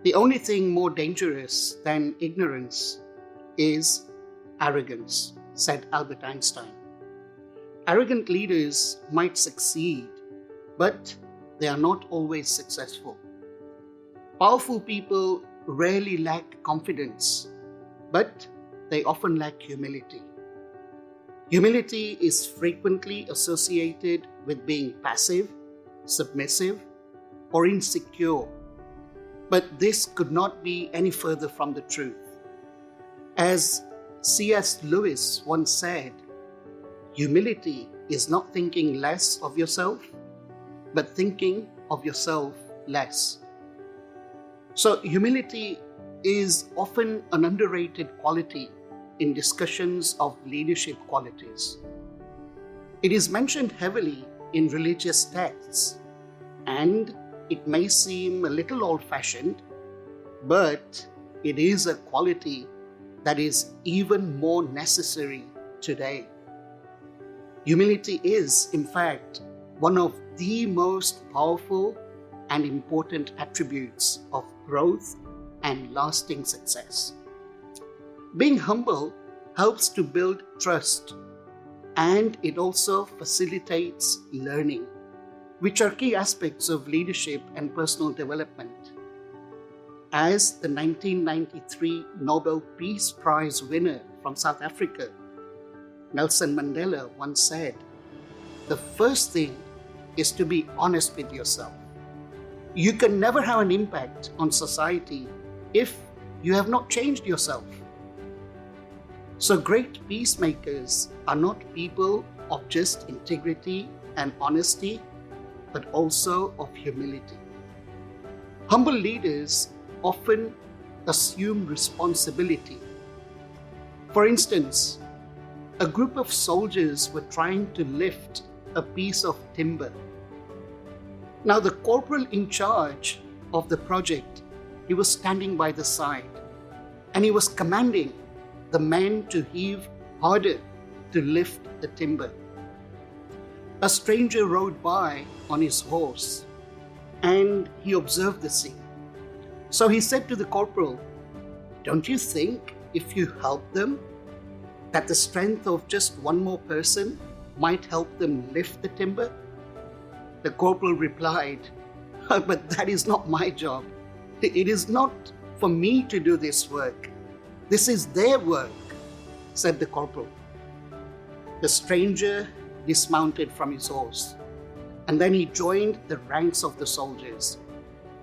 The only thing more dangerous than ignorance is arrogance, said Albert Einstein. Arrogant leaders might succeed, but they are not always successful. Powerful people rarely lack confidence, but they often lack humility. Humility is frequently associated with being passive, submissive, or insecure. But this could not be any further from the truth. As C.S. Lewis once said, humility is not thinking less of yourself, but thinking of yourself less. So humility is often an underrated quality in discussions of leadership qualities. It is mentioned heavily in religious texts, and it may seem a little old-fashioned, but it is a quality that is even more necessary today. Humility is, in fact, one of the most powerful and important attributes of growth and lasting success. Being humble helps to build trust, and it also facilitates learning, which are key aspects of leadership and personal development. As the 1993 Nobel Peace Prize winner from South Africa, Nelson Mandela, once said, "The first thing is to be honest with yourself. You can never have an impact on society if you have not changed yourself." So great peacemakers are not people of just integrity and honesty, but also of humility. Humble leaders often assume responsibility. For instance, a group of soldiers were trying to lift a piece of timber. Now, the corporal in charge of the project, he was standing by the side, and he was commanding the men to heave harder to lift the timber. A stranger rode by on his horse, and he observed the scene. So he said to the corporal, "Don't you think if you help them, that the strength of just one more person might help them lift the timber?" The corporal replied, "But that is not my job. It is not for me to do this work. This is their work," said the corporal. The stranger dismounted from his horse, and then he joined the ranks of the soldiers,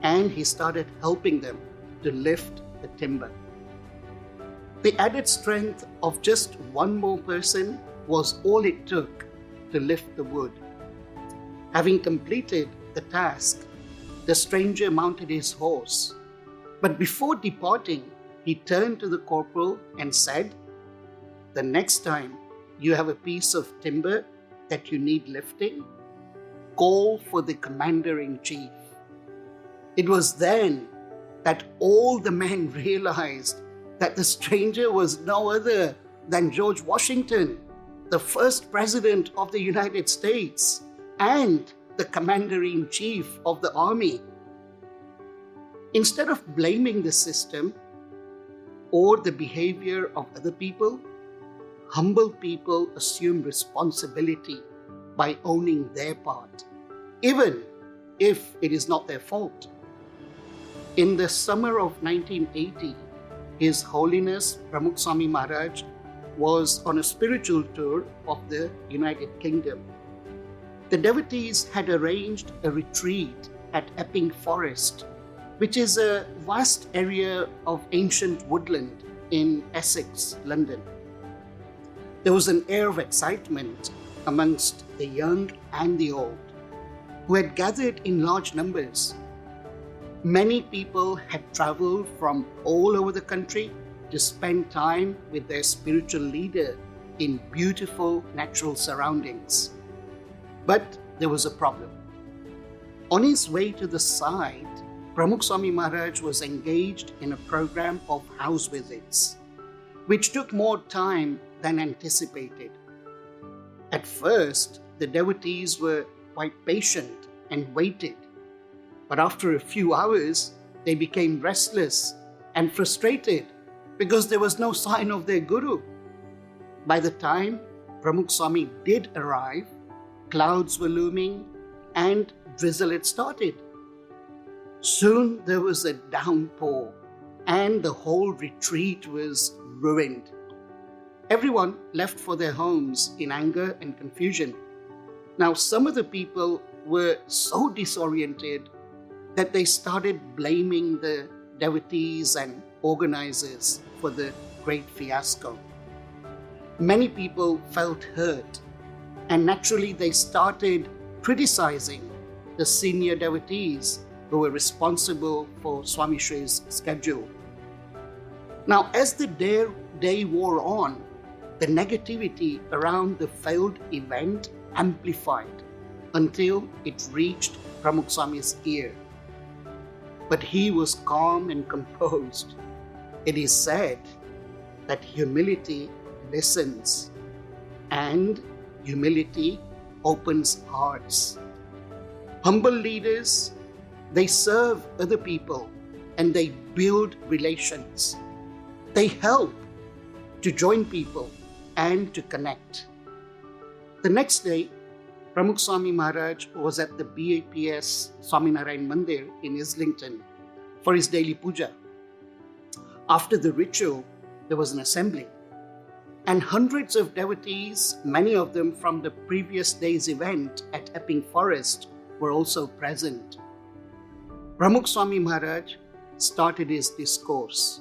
and he started helping them to lift the timber. The added strength of just one more person was all it took to lift the wood. Having completed the task, the stranger mounted his horse, but before departing, he turned to the corporal and said, "The next time you have a piece of timber that you need lifting, call for the commander-in-chief." It was then that all the men realized that the stranger was no other than George Washington, the first president of the United States and the commander-in-chief of the army. Instead of blaming the system or the behavior of other people, humble people assume responsibility by owning their part, even if it is not their fault. In the summer of 1980, His Holiness Pramukh Swami Maharaj was on a spiritual tour of the United Kingdom. The devotees had arranged a retreat at Epping Forest, which is a vast area of ancient woodland in Essex, London. There was an air of excitement amongst the young and the old, who had gathered in large numbers. Many people had traveled from all over the country to spend time with their spiritual leader in beautiful natural surroundings. But there was a problem. On his way to the site, Pramukh Swami Maharaj was engaged in a program of house visits, which took more time than anticipated. At first, the devotees were quite patient and waited. But after a few hours, they became restless and frustrated because there was no sign of their guru. By the time Pramukh Swami did arrive, clouds were looming and drizzle had started. Soon there was a downpour and the whole retreat was ruined. Everyone left for their homes in anger and confusion. Now, some of the people were so disoriented that they started blaming the devotees and organizers for the great fiasco. Many people felt hurt, and naturally they started criticizing the senior devotees who were responsible for Swami Shri's schedule. Now, as the day wore on, the negativity around the failed event amplified until it reached Pramukh Swami's ear. But he was calm and composed. It is said that humility listens and humility opens hearts. Humble leaders, they serve other people and they build relations. They help to join people and to connect. The next day, Pramukh Swami Maharaj was at the BAPS Swaminarayan Mandir in Islington for his daily puja. After the ritual, there was an assembly, and hundreds of devotees, many of them from the previous day's event at Epping Forest, were also present. Pramukh Swami Maharaj started his discourse.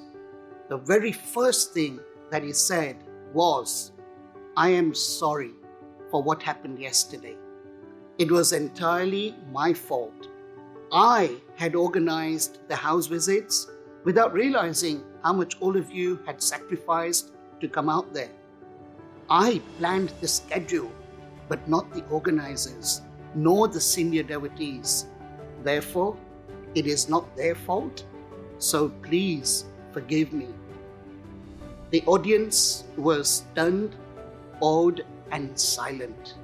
The very first thing that he said was, "I am sorry for what happened yesterday. It was entirely my fault. I had organized the house visits without realizing how much all of you had sacrificed to come out there. I planned the schedule, but not the organizers, nor the senior devotees. Therefore, it is not their fault, so please forgive me." The audience was stunned, awed, and silent.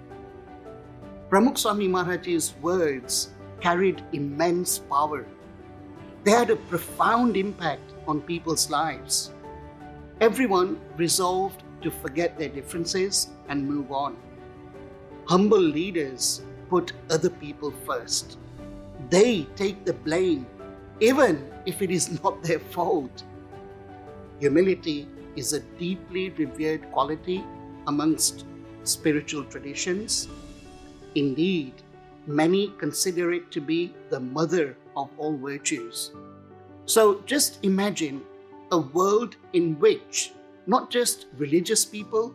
Pramukh Swami Maharaj's words carried immense power. They had a profound impact on people's lives. Everyone resolved to forget their differences and move on. Humble leaders put other people first. They take the blame, even if it is not their fault. Humility is a deeply revered quality amongst spiritual traditions. Indeed, many consider it to be the mother of all virtues. So just imagine a world in which not just religious people,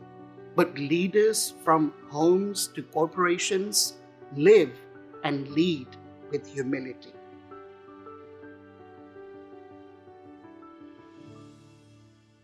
but leaders from homes to corporations live and lead with humility.